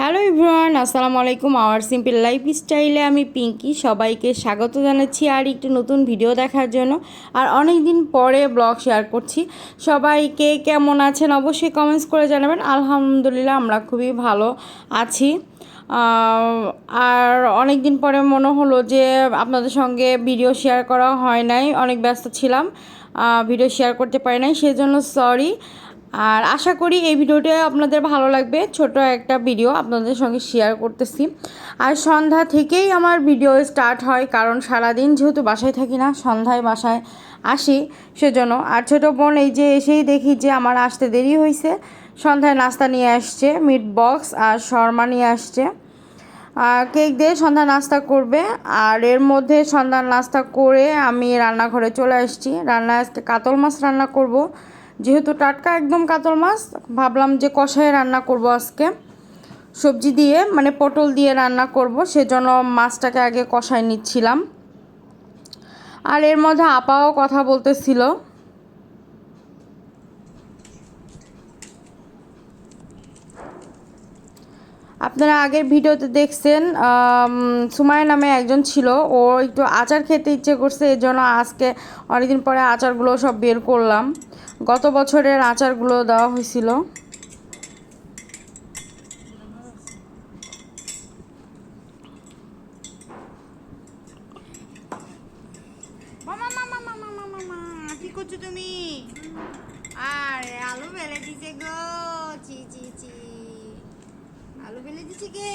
Hello everyone, আসসালামু আলাইকুম। Hour simple life স্টাইলে আমি পিঙ্কি সবাইকে স্বাগত জানাচ্ছি আর একটু নতুন ভিডিও দেখার জন্য। আর অনেক দিন পরে ব্লগ শেয়ার করছি। সবাইকে কেমন আছেন অবশ্যই কমেন্টস করে জানাবেন। আলহামদুলিল্লাহ আমরা খুবই ভালো আছি। আর অনেক দিন পরে মনে হলো যে আপনাদের সঙ্গে ভিডিও শেয়ার করা হয় নাই, অনেক ব্যস্ত ছিলাম, ভিডিও শেয়ার করতে পারি নাই, সেজন্য সরি। আর আশা করি এই ভিডিওটা আপনাদের ভালো লাগবে। ছোট একটা ভিডিও আপনাদের সঙ্গে শেয়ার করতেছি। আর সন্ধ্যা থেকেই আমার ভিডিও স্টার্ট হয়, কারণ সারাদিন যেহেতু বাসায় থাকি না, সন্ধ্যায় বাসায় আসি সেজন্য। আর ছোটো বোন এই যে এসেই দেখি যে আমার আসতে দেরি হয়েছে, সন্ধ্যায় নাস্তা নিয়ে আসছে, মিট বক্স আর শর্মা নিয়ে আসছে, কেক দিয়ে সন্ধ্যা নাস্তা করবে। আর এর মধ্যে সন্ধ্যার নাস্তা করে আমি রান্নাঘরে চলে আসছি। আজকে কাতল মাছ রান্না করব, যেহেতু টাটকা একদম কাতল মাছ, ভাবলাম যে কষায় রান্না করব আজকে, সবজি দিয়ে মানে পটল দিয়ে রান্না করব, সেজন্য মাছটাকে আগে কষায় নিচ্ছিলাম। আর এর মধ্যে আপাও কথা বলতেছিল। আপনারা আগের ভিডিওতে দেখছেন সুমাইয়া নামে একজন ছিল, ও একটু আচার খেতে ইচ্ছে করছে, এর জন্য আজকে অনেকদিন পরে আচারগুলো সব বের করলাম। গত বছরের আচারগুলো দেওয়া হয়েছিল। কি করছো তুমি? আরে আলু বেলে দিছে গো, চি চি চি, আলু বেলে দিছে কে?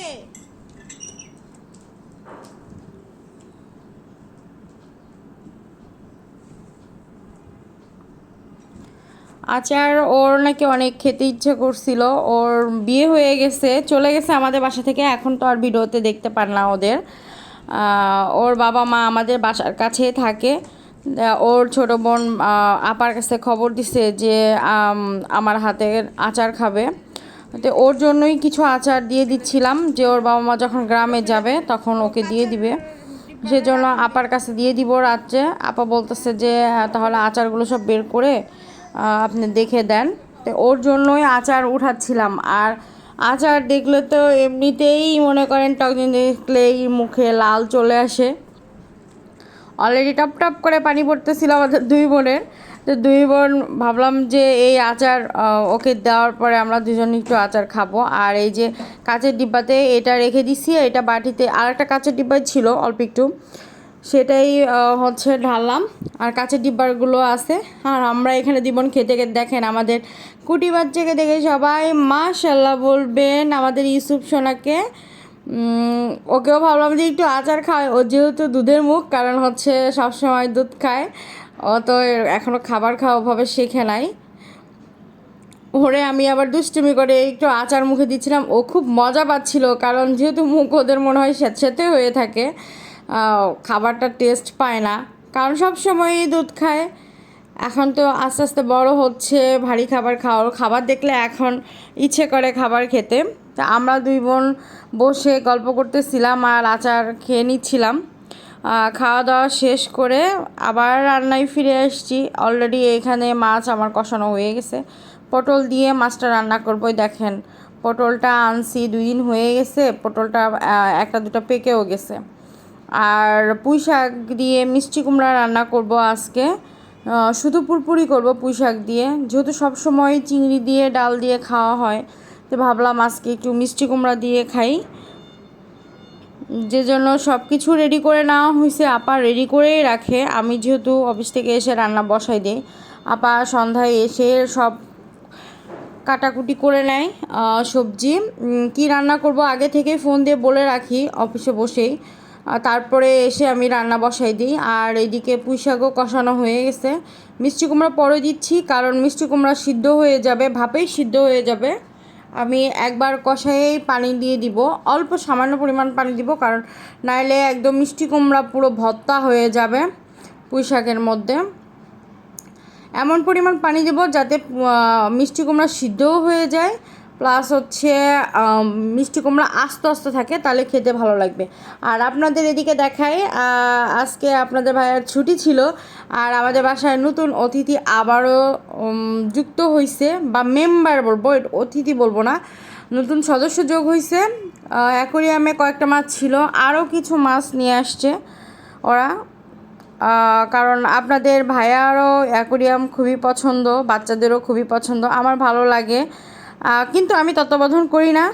আচার ওর নাকি অনেক খেতে ইচ্ছে করছিল। ওর বিয়ে হয়ে গেছে, চলে গেছে আমাদের বাসা থেকে, এখন তো আর ভিডিওতে দেখতে পান না ওদের। ওর বাবা মা আমাদের বাসার কাছেই থাকে। ওর ছোটো বোন আপার কাছে খবর দিছে যে আমার হাতের আচার খাবে, তো ওর জন্যই কিছু আচার দিয়ে দিচ্ছিলাম, যে ওর বাবা মা যখন গ্রামে যাবে তখন ওকে দিয়ে দিবে, সেজন্য আপার কাছে দিয়ে দিব রাত্রে। আপা বলতেছে যে তাহলে আচারগুলো সব বের করে আপনি দেখে দেন, তো ওর জন্যই আচার উঠাচ্ছিলাম। আর আচার দেখলে তো এমনিতেই মনে করেন টক দেখলেই মুখে লাল চলে আসে। অলরেডি টপ টপ করে পানি পড়তেছিল আমাদের দুই বোনের, তো দুই বোন ভাবলাম যে এই আচার ওকে দেওয়ার পরে আমরা দুজন একটু আচার খাবো। আর এই যে কাঁচের ডিব্বাতে এটা রেখে দিছি, এটা বাটিতে আর একটা কাঁচের ডিব্বাই ছিল অল্প একটু, সেটাই হচ্ছে ঢাললাম। আর কাঁচের ডিব্বাগুলো আছে। আর আমরা এখানে দিবন খেতে খেতে দেখেন আমাদের কুটি বাচ্চাকে দেখে সবাই মাশাল্লাহ বলবেন, আমাদের ইউসুফ সোনাকে। ওকেও ভাবলাম যে একটু আচার খায়, ও যেহেতু দুধের মুখ, কারণ হচ্ছে সবসময় দুধ খায়, ও তো এখনও খাবার খাওয়া ওভাবে শেখে নাই। ওরে আমি আবার দুষ্টুমি করে একটু আচার মুখে দিচ্ছিলাম, ও খুব মজা পাচ্ছিল, কারণ যেহেতু মুখ ওদের মনে হয় স্যাঁতস্যাঁতে হয়ে থাকে, খাবারটা টেস্ট পায় না, কারণ সব সময়ই দুধ খায়। এখন তো আস্তে আস্তে বড় হচ্ছে, ভারী খাবার দেখলে এখন ইচ্ছে করে খাবার খেতে। তা আমরা দুই বোন বসে গল্প করতেছিলাম আর আচার খেয়ে নিচ্ছিলাম। খাওয়া দাওয়া শেষ করে আবার রান্নায় ফিরে আসছি। অলরেডি এখানে মাছ আমার কষানো হয়ে গেছে, পটল দিয়ে মাছটা রান্না করবো। দেখেন পটলটা আনছি 2 দিন হয়ে গেছে, পটলটা একটা দুটো পেকেও গেছে। আর পুঁই শাক দিয়ে মিষ্টি কুমড়া রান্না করব আজকে, শুধু পুরপুরি করব পুঁই শাক দিয়ে, যেহেতু সবসময় চিংড়ি দিয়ে ডাল দিয়ে খাওয়া হয়, তো ভাবলাম আজকে একটু মিষ্টি কুমড়া দিয়ে খাই। যে জন্য সব কিছু রেডি করে নেওয়া হয়েছে, আপা রেডি করেই রাখে, আমি যেহেতু অফিস থেকে এসে রান্না বসাই দিই, আপা সন্ধ্যায় এসে সব কাটাকুটি করে নেয়। সবজি কি রান্না করব আগে থেকে ফোন দিয়ে বলে রাখি অফিসে বসেই, তারপরে এসে আমি রান্না বসাই দিই। আর এইদিকে পুঁই শাকও কষানো হয়ে গেছে, মিষ্টি কুমড়া পরে দিচ্ছি, কারণ মিষ্টি কুমড়া সিদ্ধ হয়ে যাবে, ভাপেই সিদ্ধ হয়ে যাবে। আমি একবার কষায়েই পানি দিয়ে দিব, অল্প সামান্য পরিমাণ পানি দিব, কারণ নাইলে একদম মিষ্টি কুমড়া পুরো ভর্তা হয়ে যাবে পুঁই শাকের মধ্যে। এমন পরিমাণ পানি দেব যাতে মিষ্টি কুমড়া সিদ্ধও হয়ে যায়, প্লাস হচ্ছে মিষ্টি কুমড়া আস্তে আস্তে থাকে, তাহলে খেতে ভালো লাগবে। আর আপনাদের এদিকে দেখাই, আজকে আপনাদের ভাইয়ের ছুটি ছিল, আর আমাদের বাসায় নতুন অতিথি আবারও যুক্ত হয়েছে, বা মেম্বার বলবো, অতিথি বলবো না, নতুন সদস্য যোগ হয়েছে। অ্যাকোরিয়ামে কয়েকটা মাছ ছিল, আরও কিছু মাছ নিয়ে আসছে ওরা। কারণ আপনাদের ভাইয়ারও অ্যাকোরিয়াম খুবই পছন্দ, বাচ্চাদেরও খুবই পছন্দ, আমার ভালো লাগে। কিন্তু আমি তত্ত্বাবধান করি না,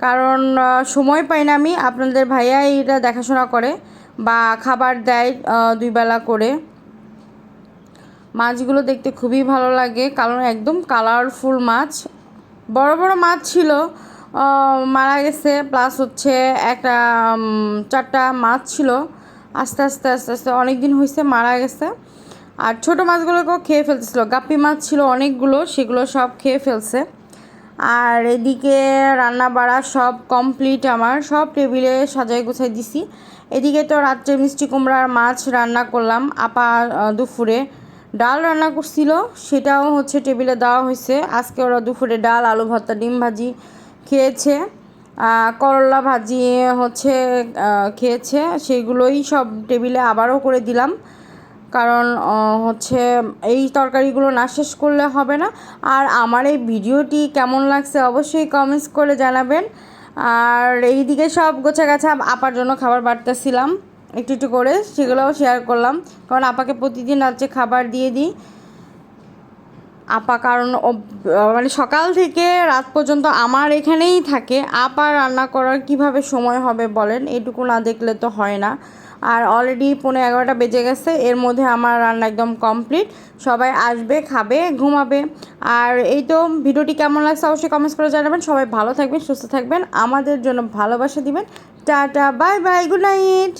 কারণ সময় পাই না আমি। আপনাদের ভাইয়া এটা দেখাশোনা করে বা খাবার দেয় 2 বেলা করে। মাছগুলো দেখতে খুবই ভালো লাগে, কারণ একদম কালারফুল মাছ। বড় বড় মাছ ছিল, মারা গেছে। প্লাস হচ্ছে একটা 4টা মাছ ছিল, আস্তে আস্তে আস্তে আস্তে অনেক দিন হয়েছে মারা গেছে। আর ছোটো মাছগুলোকেও খেয়ে ফেলতেছিল, গাপ্পি মাছ ছিল অনেকগুলো, সেগুলো সব খেয়ে ফেলছে। আর এদিকে রান্না বাড়া সব কমপ্লিট, আমার সব টেবিলে সাজাই গুছাই দিছি। এদিকে তো রাত্রে মিষ্টি কুমড়ার মাছ রান্না করলাম। আপা দুপুরে ডাল রান্না করছিল, সেটাও হচ্ছে টেবিলে দেওয়া হয়েছে। আজকে ওরা দুপুরে ডাল, আলু ভর্তা, ডিম ভাজি খেয়েছে, করলা ভাজি হচ্ছে খেয়েছে। সেগুলোই সব টেবিলে আবারও করে দিলাম, কারণ হচ্ছে এই তরকারিগুলো না শেষ করলে হবে না। আর আমার এই ভিডিওটি কেমন লাগছে অবশ্যই কমেন্টস করে জানাবেন। আর এইদিকে সব গোছাগাছা আপার জন্য খাবার বাড়তেছিলাম একটু একটু করে, সেগুলোও শেয়ার করলাম, কারণ আপাকে প্রতিদিন রাত্রে খাবার দিয়ে দিই। আপা কারণ মানে সকাল থেকে রাত পর্যন্ত আমার এখানেই থাকে। আপা রান্না করার কিভাবে সময় হবে বলেন, এটুকু না দেখলে তো হয় না। আর অলরেডি 11:30 বেজে গেছে, এর মধ্যে আমার রান্না একদম কমপ্লিট। সবাই আসবে, খাবে, ঘুমাবে। আর এই তো ভিডিওটি কেমন লাগছে অবশ্যই কমেন্টস করে জানাবেন। সবাই ভালো থাকবেন, সুস্থ থাকবেন, আমাদের জন্য ভালোবাসা দিবেন। Tata, bye bye, good night.